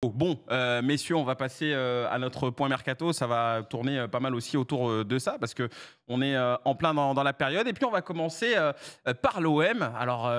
Bon, messieurs, on va passer à notre point mercato. Ça va tourner pas mal aussi autour de ça parce que on est en plein dans la période. Et puis, on va commencer par l'OM. Alors,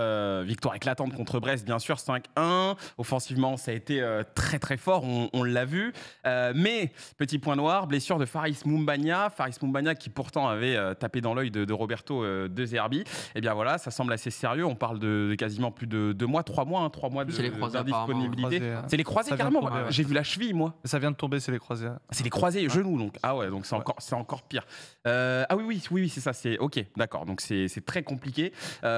victoire éclatante contre Brest, bien sûr, 5-1. Offensivement, ça a été très, très fort, on l'a vu. Mais, petit point noir, blessure de Faris Moumbagna. Faris Moumbagna qui pourtant avait tapé dans l'œil de Roberto De Zerbi. Eh bien voilà, ça semble assez sérieux. On parle de quasiment plus de 2 mois, 3 mois, 3 mois C'est les croisés, d'indisponibilité. apparemment. C'est les croisés, Ça vient de carrément. tomber, ouais. J'ai vu la cheville, moi. Ça vient de tomber, c'est les croisés. C'est les croisés, genoux, donc. Ah ouais, donc c'est encore pire. Ah oui, c'est ça. C'est ok, d'accord. Donc c'est très compliqué.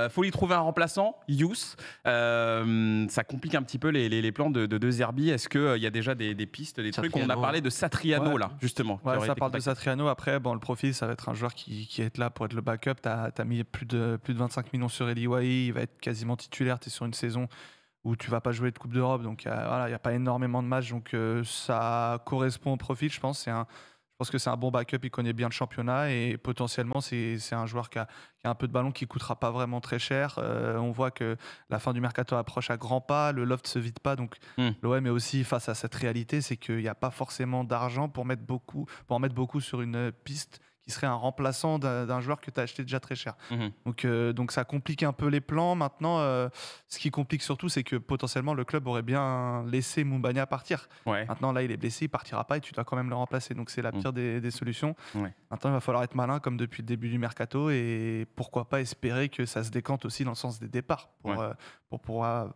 Faut lui trouver un remplaçant, Youss. Ça complique un petit peu les plans de Zerbi. Est-ce qu'il y a déjà des pistes, des trucs? On a parlé de Satriano, Ouais. là, justement. Ouais, qui aurait ça été parle de contacté. Satriano. Après, bon, le profil, ça va être un joueur qui est là pour être le backup. Tu as mis plus de 25 millions sur Eli Wahi. Il va être quasiment titulaire. Tu es sur une saison où tu vas pas jouer de Coupe d'Europe. Donc, voilà, il n'y a pas énormément de matchs. Donc, ça correspond au profil, je pense. Je pense que c'est un bon backup. Il connaît bien le championnat. Et potentiellement, c'est un joueur qui a un peu de ballon qui coûtera pas vraiment très cher. On voit que la fin du mercato approche à grands pas. Le loft se vide pas. Donc, l'OM est aussi face à cette réalité. C'est qu'il n'y a pas forcément d'argent pour en mettre beaucoup sur une piste qui serait un remplaçant d'un joueur que tu as acheté déjà très cher. Donc ça complique un peu les plans. Maintenant, ce qui complique surtout, c'est que potentiellement le club aurait bien laissé Moumbagna partir. Ouais. Maintenant, là, il est blessé, il partira pas et tu dois quand même le remplacer. Donc c'est la pire des solutions. Ouais. Maintenant, il va falloir être malin comme depuis le début du mercato et pourquoi pas espérer que ça se décante aussi dans le sens des départs pour pouvoir,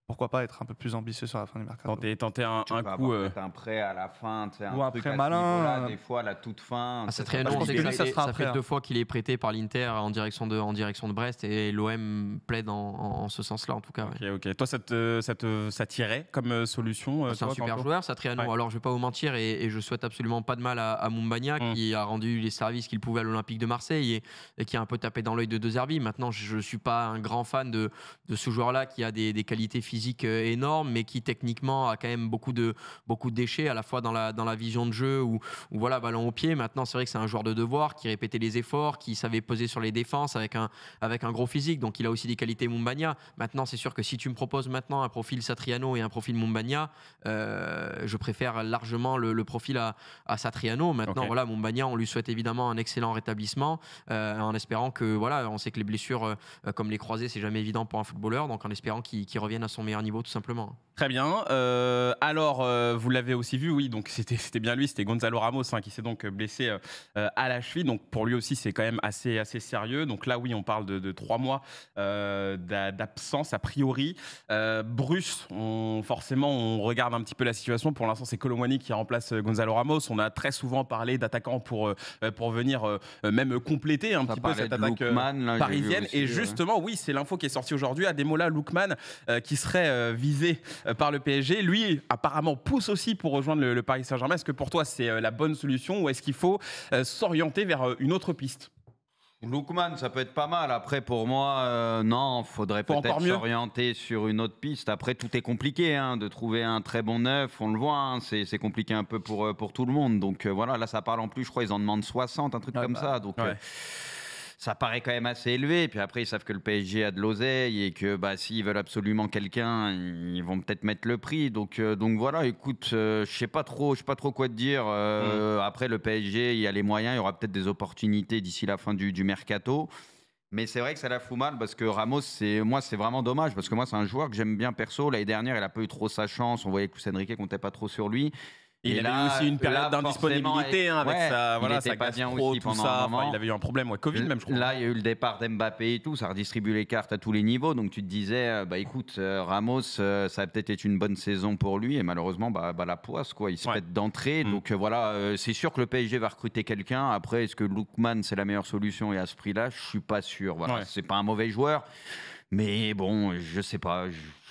pourquoi pas être un peu plus ambitieux sur la fin du mercato. Tenter un Tu vas coup. avoir peut-être un prêt à la fin, tu sais, Ou un truc prêt à ce malin, niveau-là, des fois à la toute fin. Ah, c'est tu sais, très ça long. va On sait être que lui, ça sera ça après, fait hein. 2 fois qu'il est prêté par l'Inter en direction de Brest et l'OM plaide en ce sens-là en tout cas. Ouais. Ok. Toi, ça tirait comme solution? C'est un toi, super Quentin? joueur, Satriano. Ouais. Alors, je vais pas vous mentir et je souhaite absolument pas de mal à Moumbagna qui a rendu les services qu'il pouvait à l'Olympique de Marseille et qui a un peu tapé dans l'œil de Zerbi. Maintenant, je suis pas un grand fan de ce joueur-là qui a des qualités physiques énormes, mais qui techniquement a quand même beaucoup de déchets à la fois dans la vision de jeu ou voilà, ballon au pied. Maintenant, c'est vrai que c'est un joueur de devoir qui répétait les efforts, qui savait peser sur les défenses avec un gros physique. Donc, il a aussi des qualités Moumbagna. Maintenant, c'est sûr que si tu me proposes maintenant un profil Satriano et un profil Moumbagna, je préfère largement le profil à Satriano. Maintenant, voilà, Moumbagna, on lui souhaite évidemment un excellent rétablissement en espérant que, voilà, on sait que les blessures comme les croisés, c'est jamais évident pour un footballeur. Donc, en espérant qu'il revienne à son meilleur niveau, tout simplement. Très bien. Alors, vous l'avez aussi vu, oui, donc c'était bien lui, c'était Gonzalo Ramos qui s'est donc blessé à la cheville. Donc, pour lui aussi, c'est quand même assez sérieux. Donc là, oui, on parle de 3 mois d'absence, a priori. Bruce, forcément, on regarde un petit peu la situation. Pour l'instant, c'est Kolo Muani qui remplace Gonzalo Ramos. On a très souvent parlé d'attaquants pour venir même compléter un petit peu cette attaque parisienne. Aussi, et justement, oui, c'est l'info qui est sortie aujourd'hui. Ademola Lookman, qui serait visé par le PSG. Lui, apparemment, pousse aussi pour rejoindre le Paris Saint-Germain. Est-ce que pour toi, c'est la bonne solution ou est-ce qu'il faut s'orienter vers une autre piste? Lookman, ça peut être pas mal. Après, pour moi, non, faudrait Faut peut-être encore mieux. s'orienter sur une autre piste. Après, tout est compliqué, de trouver un très bon neuf. On le voit, c'est compliqué un peu pour tout le monde. Donc voilà, là, ça parle en plus, je crois, ils en demandent 60, un truc comme ça. Donc ça paraît quand même assez élevé. Puis après, ils savent que le PSG a de l'oseille et que s'ils veulent absolument quelqu'un, ils vont peut-être mettre le prix. Donc voilà, écoute, je sais pas trop quoi te dire. Après, le PSG, il y a les moyens, il y aura peut-être des opportunités d'ici la fin du mercato. Mais c'est vrai que ça la fout mal parce que Ramos, c'est vraiment dommage parce que moi, c'est un joueur que j'aime bien perso. L'année dernière, il a pas eu trop sa chance. On voyait que Luis Enrique comptait pas trop sur lui. Il avait aussi une période d'indisponibilité avec sa gastro, tout ça. Enfin, il avait eu un problème, Covid même, je crois. Là, il y a eu le départ d'Mbappé et tout. Ça redistribue les cartes à tous les niveaux. Donc, tu te disais, écoute, Ramos, ça a peut-être été une bonne saison pour lui. Et malheureusement, la poisse, quoi. Il se pète d'entrée. Donc, voilà, c'est sûr que le PSG va recruter quelqu'un. Après, est-ce que Lookman, c'est la meilleure solution? Et à ce prix-là, je suis pas sûr. Voilà, c'est pas un mauvais joueur. Mais bon, je sais pas.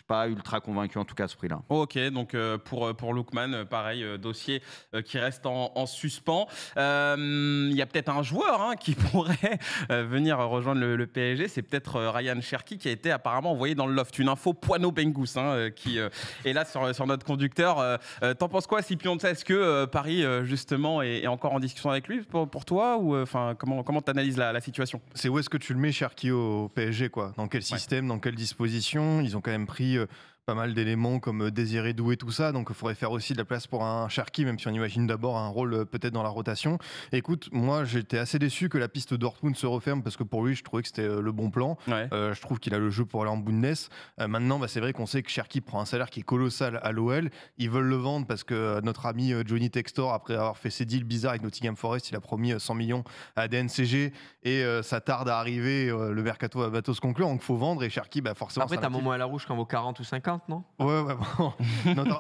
Pas ultra convaincu en tout cas à ce prix-là. Ok, donc pour Lookman, pareil, dossier qui reste en suspens. Il y a peut-être un joueur qui pourrait venir rejoindre le PSG, c'est peut-être Ryan Cherki qui a été apparemment envoyé dans le loft. Une info Poineau Bengus qui est là sur notre conducteur. T'en penses quoi, Scipion? Est-ce que Paris justement est encore en discussion avec lui pour toi ou comment t'analyses la situation? C'est où est-ce que tu le mets, Cherki, au PSG, quoi? Dans quel système, dans quelle disposition? Ils ont quand même pris pas mal d'éléments comme Désiré Doué, tout ça. Donc, il faudrait faire aussi de la place pour un Cherki, même si on imagine d'abord un rôle peut-être dans la rotation. Écoute, moi, j'étais assez déçu que la piste Dortmund se referme parce que pour lui, je trouvais que c'était le bon plan. Ouais. Je trouve qu'il a le jeu pour aller en Bundes. Maintenant, c'est vrai qu'on sait que Cherki prend un salaire qui est colossal à l'OL. Ils veulent le vendre parce que notre ami Johnny Textor, après avoir fait ses deals bizarres avec Nottingham Forest, il a promis 100 millions à DNCG et ça tarde à arriver. Le mercato va bientôt se conclure, donc il faut vendre. Et Cherki, forcément. Après, t'as Momo à la rouge quand vaut 40 ou 50, non? Ouais, bon.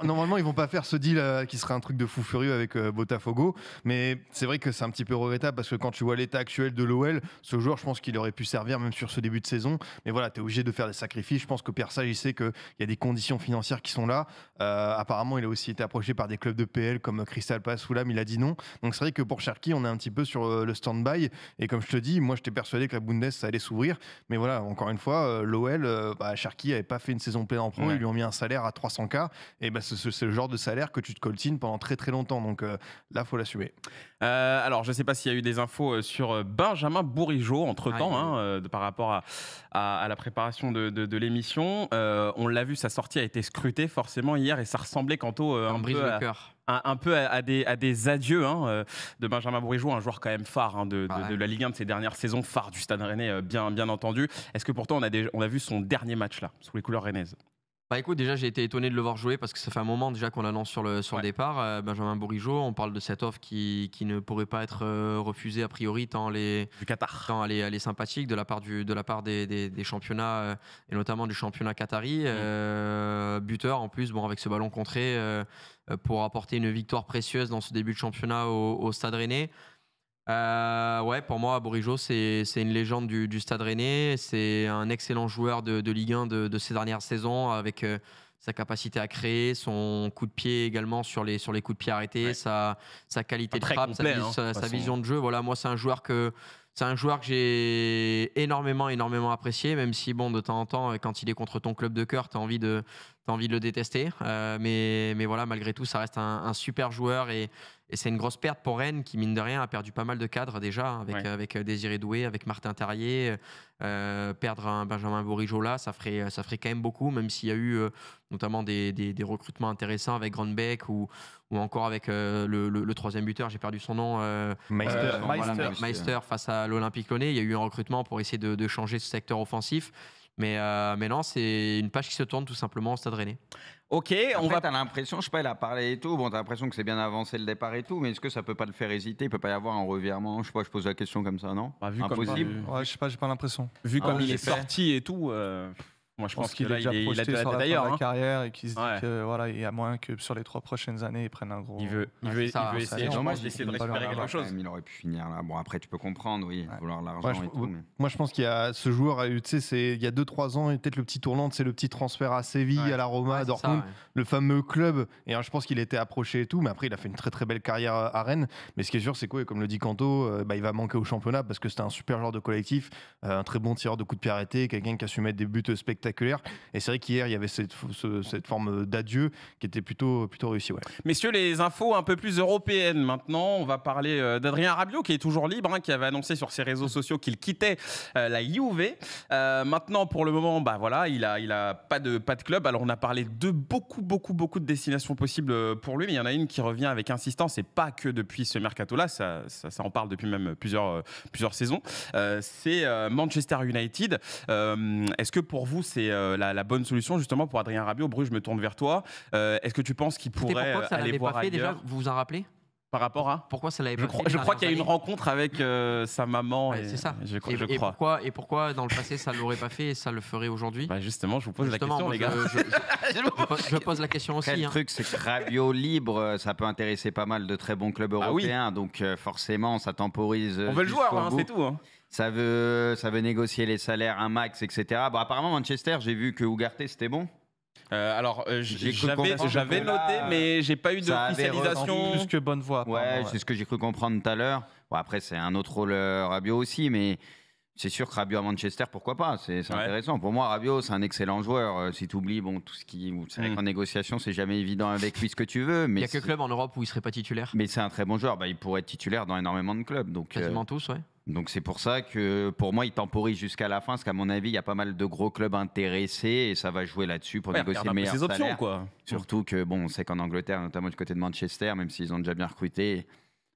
Normalement, ils vont pas faire ce deal qui serait un truc de fou furieux avec Botafogo. Mais c'est vrai que c'est un petit peu regrettable parce que quand tu vois l'état actuel de l'OL, ce joueur, je pense qu'il aurait pu servir même sur ce début de saison. Mais voilà, tu es obligé de faire des sacrifices. Je pense que Pierre Sage, il sait qu'il y a des conditions financières qui sont là. Apparemment, il a aussi été approché par des clubs de PL comme Crystal Palace, Fulham. Il a dit non. Donc c'est vrai que pour Cherki, on est un petit peu sur le stand-by. Et comme je te dis, moi, j'étais persuadé que la Bundes, ça allait s'ouvrir. Mais voilà, encore une fois, l'OL, Cherki n'avait pas fait une saison pleine en pro. Ils lui ont mis un salaire à 300K, et c'est le genre de salaire que tu te coltines pendant très très longtemps. Donc là, faut l'assumer. Alors, je ne sais pas s'il y a eu des infos sur Benjamin Bourigeaud entre-temps, par rapport à la préparation de l'émission. On l'a vu, sa sortie a été scrutée forcément hier et ça ressemblait un peu à des adieux de Benjamin Bourigeaud, un joueur quand même phare de la Ligue 1 de ces dernières saisons, phare du Stade Rennais, bien entendu. Est-ce que pourtant on a vu son dernier match là, sous les couleurs rennaises? Écoute, déjà j'ai été étonné de le voir jouer parce que ça fait un moment déjà qu'on l'annonce sur le départ. Benjamin Bourigeaud, on parle de cette offre qui ne pourrait pas être refusée a priori tant elle est sympathique de la part des championnats et notamment du championnat qatari. Buteur en plus, avec ce ballon contré pour apporter une victoire précieuse dans ce début de championnat au Stade Rennais. Pour moi, Bourigeaud, c'est une légende du Stade Rennais. C'est un excellent joueur de Ligue 1 de ces dernières saisons avec sa capacité à créer, son coup de pied également sur les coups de pied arrêtés, sa qualité de frappe, sa vision de jeu. Voilà, moi, c'est un joueur que j'ai énormément apprécié, même si de temps en temps, quand il est contre ton club de cœur, t'as envie de le détester. Mais voilà, malgré tout, ça reste un super joueur et c'est une grosse perte pour Rennes qui, mine de rien, a perdu pas mal de cadres déjà avec Désiré Doué, avec Martin Terrier. Perdre un Benjamin Bourigeaud là, ça ferait quand même beaucoup, même s'il y a eu notamment des recrutements intéressants avec Grandbeck ou encore avec le troisième buteur, j'ai perdu son nom, Meister face à l'Olympique Lyonnais. Il y a eu un recrutement pour essayer de changer ce secteur offensif. Mais non, c'est une page qui se tourne tout simplement au Stade Rennais. Ok, t'as l'impression, je sais pas, il a parlé et tout. Bon, t'as l'impression que c'est bien avancé le départ et tout, mais est-ce que ça peut pas le faire hésiter? Il peut pas y avoir un revirement? Je sais pas, je pose la question comme ça, non? Impossible. Je sais pas, j'ai pas l'impression. Vu comme il est sorti et tout. Moi, je pense qu'il est déjà projeté sur la fin de la carrière et qu'il se dit qu'il y a moyen que sur les 3 prochaines années, il prenne un gros... Il veut essayer de récupérer quelque chose. Il aurait pu finir là. Bon, après, tu peux comprendre, vouloir l'argent et tout. Moi, je pense qu'il y a ce joueur, il y a 2-3 ans, peut-être le petit tournant, c'est le petit transfert à Séville, à la Roma, à Dortmund, le fameux club. Et je pense qu'il était approché et tout, mais après, il a fait une très très belle carrière à Rennes. Mais ce qui est sûr, c'est quoi, comme le dit Kanto, il va manquer au championnat parce que c'était un super joueur de collectif, un très bon tireur de coups de pied arrêtés, quelqu'un qui a su mettre des buts spectaculaires. Et c'est vrai qu'hier, il y avait cette forme d'adieu qui était plutôt réussie. Ouais. Messieurs, les infos un peu plus européennes maintenant. On va parler d'Adrien Rabiot qui est toujours libre, qui avait annoncé sur ses réseaux sociaux qu'il quittait la Juve. Maintenant, pour le moment, il a pas de club. Alors, on a parlé de beaucoup de destinations possibles pour lui, mais il y en a une qui revient avec insistance et pas que depuis ce mercato-là. Ça en parle depuis même plusieurs saisons. C'est Manchester United. Est-ce que pour vous, c'est la bonne solution justement pour Adrien Rabiot? Bruce, je me tourne vers toi. Est-ce que tu penses qu'il pourrait aller voir ailleurs? Déjà, vous vous en rappelez? Par rapport à pourquoi ça l'avait pas fait? Je crois qu'il y a eu une rencontre avec sa maman. C'est ça. Je crois. Pourquoi dans le passé ça ne l'aurait pas fait et ça le ferait aujourd'hui? Justement, je vous pose la question, les gars. Je pose la question aussi. Le truc, c'est que Rabiot libre, ça peut intéresser pas mal de très bons clubs européens. Donc forcément, ça temporise. On veut le joueur, c'est tout. Ça veut négocier les salaires, un max, etc. Bon, apparemment, Manchester, j'ai vu que Ugarte, c'était bon. J'avais noté, mais j'ai pas eu d'officialisation. Plus que bonne voix. Ouais, c'est ce que j'ai cru comprendre tout à l'heure. Bon, après, c'est un autre rôle Rabiot aussi, mais C'est sûr que Rabiot à Manchester, pourquoi pas, c'est intéressant. Pour moi, Rabiot, c'est un excellent joueur. Si tu oublies tout ce qui. C'est vrai qu'en négociation, c'est jamais évident avec lui ce que tu veux. Mais il y a quelques clubs en Europe où il serait pas titulaire. Mais c'est un très bon joueur. Il pourrait être titulaire dans énormément de clubs. Donc, quasiment tous, ouais. Donc c'est pour ça que pour moi, il temporise jusqu'à la fin, parce qu'à mon avis, il y a pas mal de gros clubs intéressés et ça va jouer là-dessus pour négocier le meilleur options, salaire. quoi. Surtout que on sait qu'en Angleterre, notamment du côté de Manchester, même s'ils ont déjà bien recruté.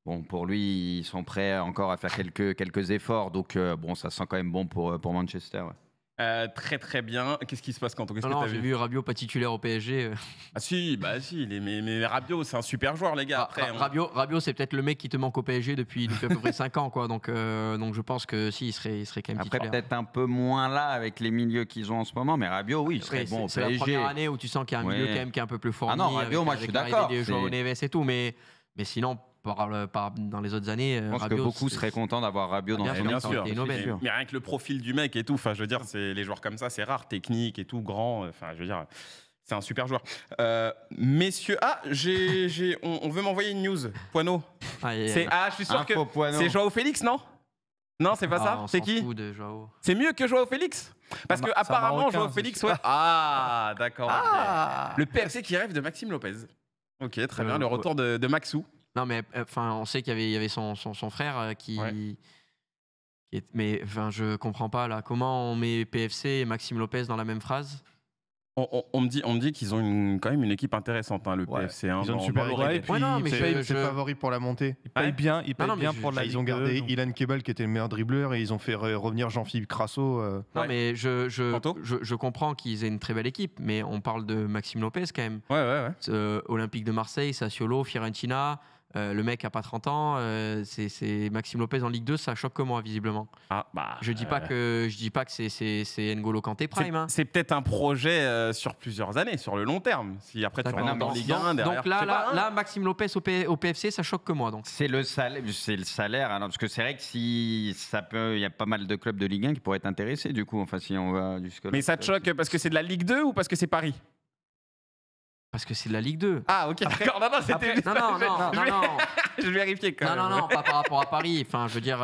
Bon, pour lui, ils sont prêts encore à faire quelques efforts. Donc, ça sent quand même bon pour Manchester. Ouais. Très très bien. Qu'est-ce qui se passe, Quentin? Non, j'ai vu Rabiot pas titulaire au PSG. Ah si, mais Rabiot, c'est un super joueur, les gars. Après, Rabiot, c'est peut-être le mec qui te manque au PSG depuis à peu près 5 ans, quoi. Donc je pense que si, il serait quand même titulaire. Après, peut-être un peu moins là avec les milieux qu'ils ont en ce moment, mais Rabiot, oui, il serait bon au PSG. C'est la première année où tu sens qu'il y a un milieu quand même qui est un peu plus fourni. Ah non, Rabiot, moi je suis d'accord. Des Joao Neves et tout, mais sinon. Dans les autres années, je pense Rabiot, que beaucoup seraient contents d'avoir Rabiot dans bien sûr. Mais rien que le profil du mec et tout, je veux dire, les joueurs comme ça, c'est rare, technique et tout, grand, je veux dire, c'est un super joueur. Messieurs, on veut m'envoyer une news, Poineau. Je suis sûr que c'est Joao Félix, non? Non, c'est pas ça. C'est qui? C'est mieux que Joao Félix? Parce que apparemment, Joao Félix, ouais. Ah, d'accord. Le PFC qui rêve de Maxime Lopez. Ok, très bien. Le retour de Maxou. Non, mais on sait qu'il y avait son frère qui. Ouais. Mais je comprends pas là. Comment on met PFC et Maxime Lopez dans la même phrase? On me dit qu'ils ont quand même une équipe intéressante, le PFC. Ils ont une super équipe. C'est favori pour la montée. Ils payent bien, pour la Ligue 2. Ils ont gardé Ilan Kebal qui était le meilleur dribbleur et ils ont fait revenir Jean-Philippe Crasso. Non, mais je comprends qu'ils aient une très belle équipe, mais on parle de Maxime Lopez quand même. Ouais. Olympique de Marseille, Sassuolo, Fiorentina. Le mec a pas 30 ans, c'est Maxime Lopez en Ligue 2, ça choque que moi visiblement. Je dis pas que c'est N'Golo Kanté prime. C'est peut-être un projet sur plusieurs années, sur le long terme. Si après tu rentres en Ligue 1 derrière. Donc là, Maxime Lopez au PFC, ça choque que moi. Donc c'est le salaire, alors, parce que c'est vrai que si ça peut, il y a pas mal de clubs de Ligue 1 qui pourraient être intéressés du coup. Enfin, si on va jusque. Mais ça te choque parce que c'est de la Ligue 2 ou parce que c'est Paris? Parce que c'est de la Ligue 2. Ah, ok, d'accord. Non, c'était. Non. Je vérifiais quand même. Non, pas par rapport à Paris. Enfin, je veux dire,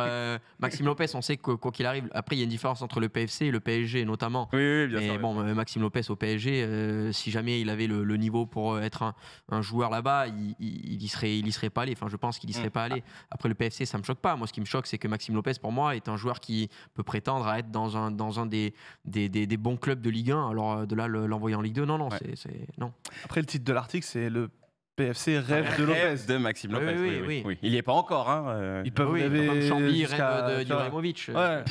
Maxime Lopez, on sait que quoi qu'il arrive, après, il y a une différence entre le PFC et le PSG, notamment. Oui, bien sûr. Mais bon, Maxime Lopez au PSG, si jamais il avait le niveau pour être un joueur là-bas, il y serait pas allé. Enfin, je pense qu'il y serait pas allé. Après, le PFC, ça me choque pas. Moi, ce qui me choque, c'est que Maxime Lopez, pour moi, est un joueur qui peut prétendre à être dans un des bons clubs de Ligue 1. Alors, de là, l'envoyer en Ligue 2, non. Non. Après, le titre de l'article, c'est le PFC rêve de Lopez. De Maxime Lopez. Oui. Il n'y est pas encore. Ils peuvent rêver. Comme Chambly rêve d'Ibrahimovic. Ouais.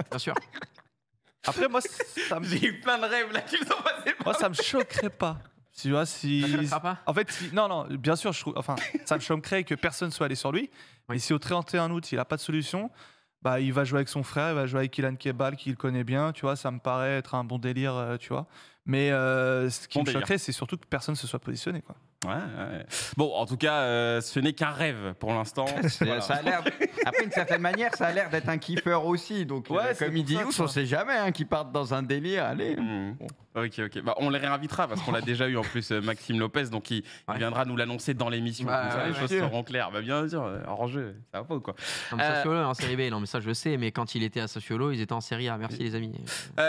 Bien sûr. Après, moi, j'ai eu plein de rêves là qui me sont passés. Moi, ça me choquerait pas. Tu vois, si. Ça te choquera pas ? En fait, non, bien sûr, ça me choquerait que personne soit allé sur lui. Oui. Et si au 31 août, il n'a pas de solution, il va jouer avec son frère, il va jouer avec Ilan Kebal, qu'il connaît bien, tu vois, ça me paraît être un bon délire, tu vois. Mais ce qui me choquerait, c'est surtout que personne ne se soit positionné, quoi. Ouais. Bon, en tout cas, ce n'est qu'un rêve pour l'instant. Voilà. Ça a l'air. Après, d'une certaine manière, ça a l'air d'être un kiffer aussi. Donc, comme il dit, on ne sait jamais qu'ils partent dans un délire. Allez. Bon. Ok. On les réinvitera parce qu'on l'a déjà eu en plus, Maxime Lopez. Donc, il viendra nous l'annoncer dans l'émission. Les choses seront claires. Bien sûr, hors jeu, ça va pas ou quoi. Sassuolo en Série B, non, mais ça je sais. Mais quand il était à Sassuolo, ils étaient en Série A. Merci les amis.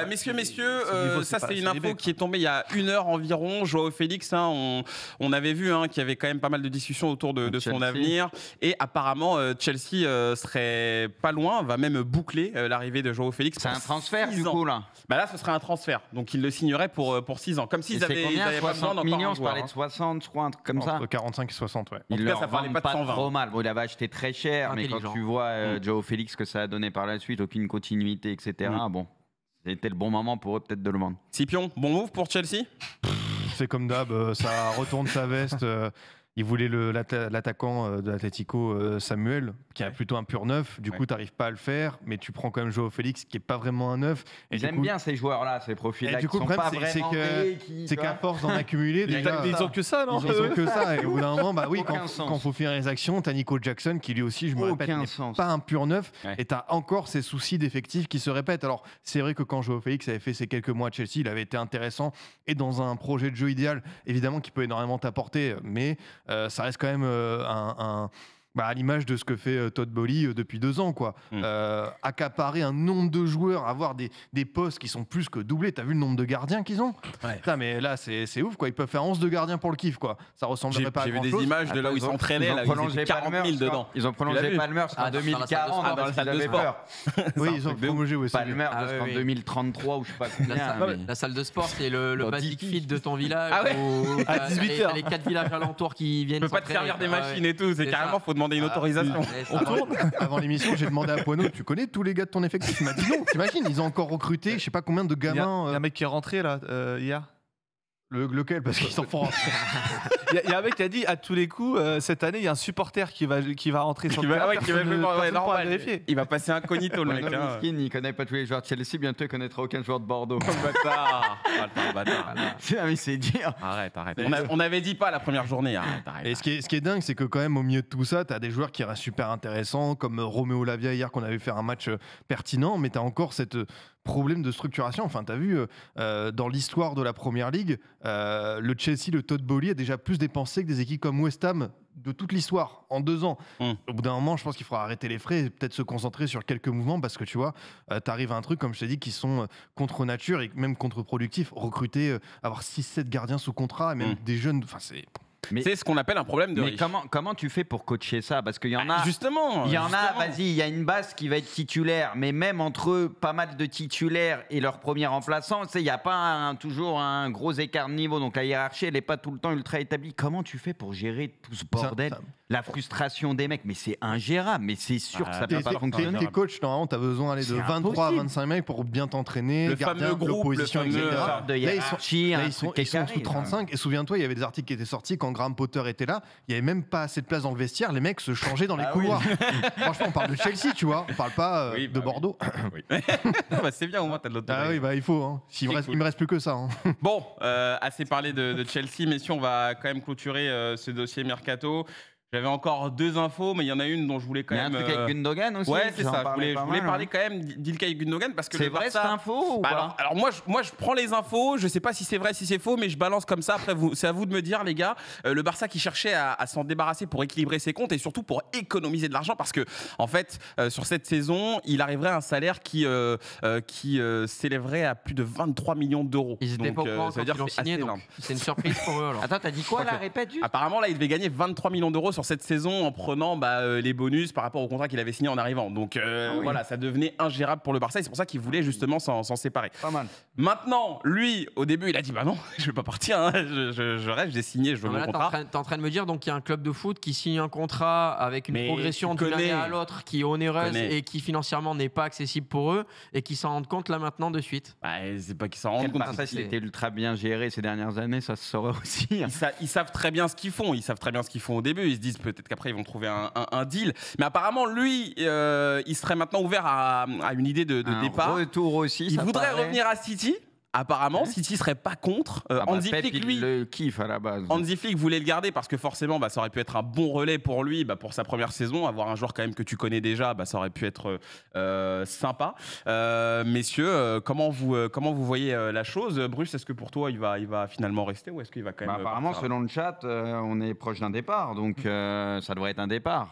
Messieurs, ça c'est une info qui est tombée il y a 1 heure environ. Joao Félix, on avait vu qu'il y avait quand même pas mal de discussions autour de son avenir. Et apparemment, Chelsea serait pas loin, va même boucler l'arrivée de Joao Félix. C'est un transfert du coup là. Là, ce serait un transfert. Donc, il le signerait pour 6 ans. Comme s'ils avaient combien, 60 millions, je joueur, parlais de 60, je crois, un truc comme ça. Entre 45 et 60, ouais. En tout cas, ça parlait pas de 120. Trop mal. Bon, il avait acheté très cher, mais quand tu vois Joao Félix, que ça a donné par la suite, aucune continuité, etc. Bon, c'était le bon moment pour eux peut-être de le vendre. Scipion, bon move pour Chelsea? C'est comme d'hab, ça retourne sa veste. Il voulait l'attaquant de l'Atlético, Samuel, qui a plutôt un pur neuf. Du coup, tu n'arrives pas à le faire, mais tu prends quand même Joao Félix, qui n'est pas vraiment un neuf. Ils aiment bien ces joueurs-là, ces profils-là. Du coup, le problème, c'est qu'à force d'en accumuler, ils ont que ça, non? Ils ont que ça. Et au bout d'un moment, quand il faut finir les actions, tu as Nico Jackson, qui lui aussi, je me répète, n'est pas un pur neuf. Et tu as encore ces soucis d'effectifs qui se répètent. Alors, c'est vrai que quand Joao Félix avait fait ses quelques mois à Chelsea, il avait été intéressant. Et dans un projet de jeu idéal, évidemment, qui peut énormément t'apporter, mais ça reste quand même Bah, à l'image de ce que fait Todd Boehly depuis 2 ans, quoi. Accaparer un nombre de joueurs, avoir des postes qui sont plus que doublés. T'as vu le nombre de gardiens qu'ils ont? Putain, mais là, c'est ouf, quoi. Ils peuvent faire 11 de gardiens pour le kiff, quoi. Ça ressemblerait pas à grand chose. J'ai vu des images de là où ils s'entraînaient, là, ils étaient 40 000 dedans. Ils ont prolongé Palmer en 2040 dans la salle de sport. Oui, ils ont prolongé aussi. Palmer jusqu'en 2033 ou je sais pas combien. La salle de sport, c'est le Basic Fit de ton village. À 18 h. Les 4 villages alentours qui viennent. Tu peux pas te servir des machines et tout. C'est carrément, faut demander une autorisation. Avant l'émission, j'ai demandé à Poineau, tu connais tous les gars de ton effectif? Il m'a dit non. T'imagines, ils ont encore recruté, je sais pas combien de gamins. Il y a un mec qui est rentré là hier. Lequel? Parce qu'ils s'en font rentrer. Il y a un mec qui a dit à tous les coups, cette année, il y a un supporter qui va rentrer sur le terrain. Vérifier. Il va passer incognito, le mec. Il connaît pas tous les joueurs de Chelsea, bientôt il connaîtra aucun joueur de Bordeaux. Bâtard. C'est dur. Arrête. On avait dit pas la première journée. Arrête. Et ce qui est dingue, c'est que quand même, au milieu de tout ça, t'as des joueurs qui restent super intéressants, comme Roméo Lavia hier, qu'on avait fait un match pertinent, mais t'as encore cette problème de structuration. Enfin, tu as vu, dans l'histoire de la Première Ligue, le Chelsea, le Todd Boehly a déjà plus dépensé que des équipes comme West Ham de toute l'histoire, en 2 ans. Au bout d'un moment, je pense qu'il faudra arrêter les frais et peut-être se concentrer sur quelques mouvements parce que tu vois, tu arrives à un truc, comme je t'ai dit, qui sont contre nature et même contre-productifs. Recruter, avoir 6-7 gardiens sous contrat, et même des jeunes, enfin c'est... C'est ce qu'on appelle un problème de riche. Comment tu fais pour coacher ça? Parce qu'il y en a. Justement. Il y en a, vas-y, il y a une base qui va être titulaire, mais même entre eux, pas mal de titulaires et leur premier remplaçant, il n'y a pas toujours un gros écart de niveau. Donc la hiérarchie, elle n'est pas tout le temps ultra établie. Comment tu fais pour gérer tout ce bordel? La frustration des mecs, mais c'est ingérable, mais c'est sûr que ça peut pas fonctionner. T'es coach, normalement, t'as besoin de 23 à 25 mecs pour bien t'entraîner, le fameux groupe, l'opposition, etc. De hiérarchie, ils sont sous 35. Et souviens-toi, il y avait des articles qui étaient sortis quand Graham Potter était là. Il n'y avait même pas assez de place dans le vestiaire. Les mecs se changeaient dans les couloirs. Franchement, on parle de Chelsea, tu vois. On parle pas de Bordeaux. C'est bien, au moins, t'as de l'autorité. Il faut. Hein. Il me reste plus que ça. Hein. Bon, assez parlé de Chelsea, messieurs, on va quand même clôturer ce dossier Mercato. J'avais encore 2 infos, mais il y en a une dont je voulais quand même. Il y a un truc avec Gundogan aussi. Ouais, c'est ça. Je voulais parler quand même d'Ilkay Gundogan parce que c'est vrai cette info ou pas? Alors moi, je prends les infos. Je sais pas si c'est vrai, si c'est faux, mais je balance comme ça. Après, c'est à vous de me dire, les gars. Le Barça qui cherchait à s'en débarrasser pour équilibrer ses comptes et surtout pour économiser de l'argent parce que en fait, sur cette saison, il arriverait à un salaire qui s'élèverait à plus de 23 millions d'euros. Ils étaient pas au courant quand ils l'ont signé, donc c'est une surprise pour eux. Alors. Attends, t'as dit quoi là? Répète juste. Apparemment, là, il devait gagner 23 millions d'euros sur cette saison en prenant les bonus par rapport au contrat qu'il avait signé en arrivant. Donc voilà, ça devenait ingérable pour le Barça et c'est pour ça qu'il voulait justement s'en séparer. Pas mal. Maintenant, lui, au début, il a dit bah non, je vais pas partir, hein. je reste, j'ai signé, je veux mon contrat. T'es en train de me dire donc il y a un club de foot qui signe un contrat avec une progression d'une année à l'autre qui est onéreuse et qui financièrement n'est pas accessible pour eux et qui s'en rendent compte là maintenant de suite. C'est pas qu'ils s'en rendent compte. Ça, c'était ultra bien géré ces dernières années, ça se saurait aussi. Ils savent très bien ce qu'ils font. Ils savent très bien ce qu'ils font au début. Ils se disent peut-être qu'après ils vont trouver un deal. Mais apparemment, lui, il serait maintenant ouvert à une idée de départ. Retour aussi. Il voudrait revenir à City. Apparemment, City serait pas contre. Hansi Flick, lui, le kiffe à la base. Hansi Flick voulait le garder parce que forcément, ça aurait pu être un bon relais pour lui, pour sa première saison. Avoir un joueur quand même que tu connais déjà, ça aurait pu être sympa. Messieurs, comment vous voyez la chose? Bruce, est-ce que pour toi, il va finalement rester ou est-ce qu'il va quand même apparemment, selon le chat, on est proche d'un départ, donc ça devrait être un départ.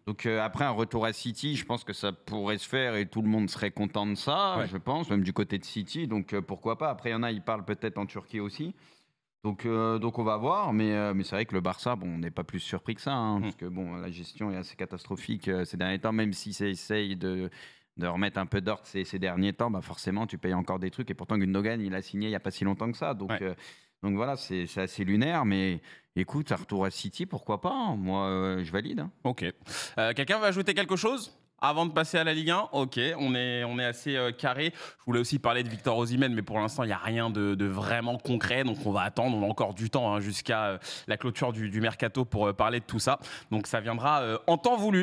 Donc après un retour à City, je pense que ça pourrait se faire et tout le monde serait content de ça, je pense, même du côté de City. Donc pourquoi pas. Après, il y en a, ils parlent peut-être en Turquie aussi. Donc on va voir. Mais c'est vrai que le Barça, on n'est pas plus surpris que ça. Parce que la gestion est assez catastrophique ces derniers temps, même si ça essaye de remettre un peu d'ordre ces derniers temps, forcément, tu payes encore des trucs. Et pourtant, Gundogan, il a signé il n'y a pas si longtemps que ça. Donc voilà, c'est assez lunaire, mais écoute, un retour à City, pourquoi pas? Moi, je valide. Ok. Quelqu'un veut ajouter quelque chose avant de passer à la Ligue 1? Ok, on est assez carré. Je voulais aussi parler de Victor Osimhen, mais pour l'instant, il n'y a rien de vraiment concret. Donc on va attendre, on a encore du temps jusqu'à la clôture du mercato pour parler de tout ça. Donc ça viendra en temps voulu.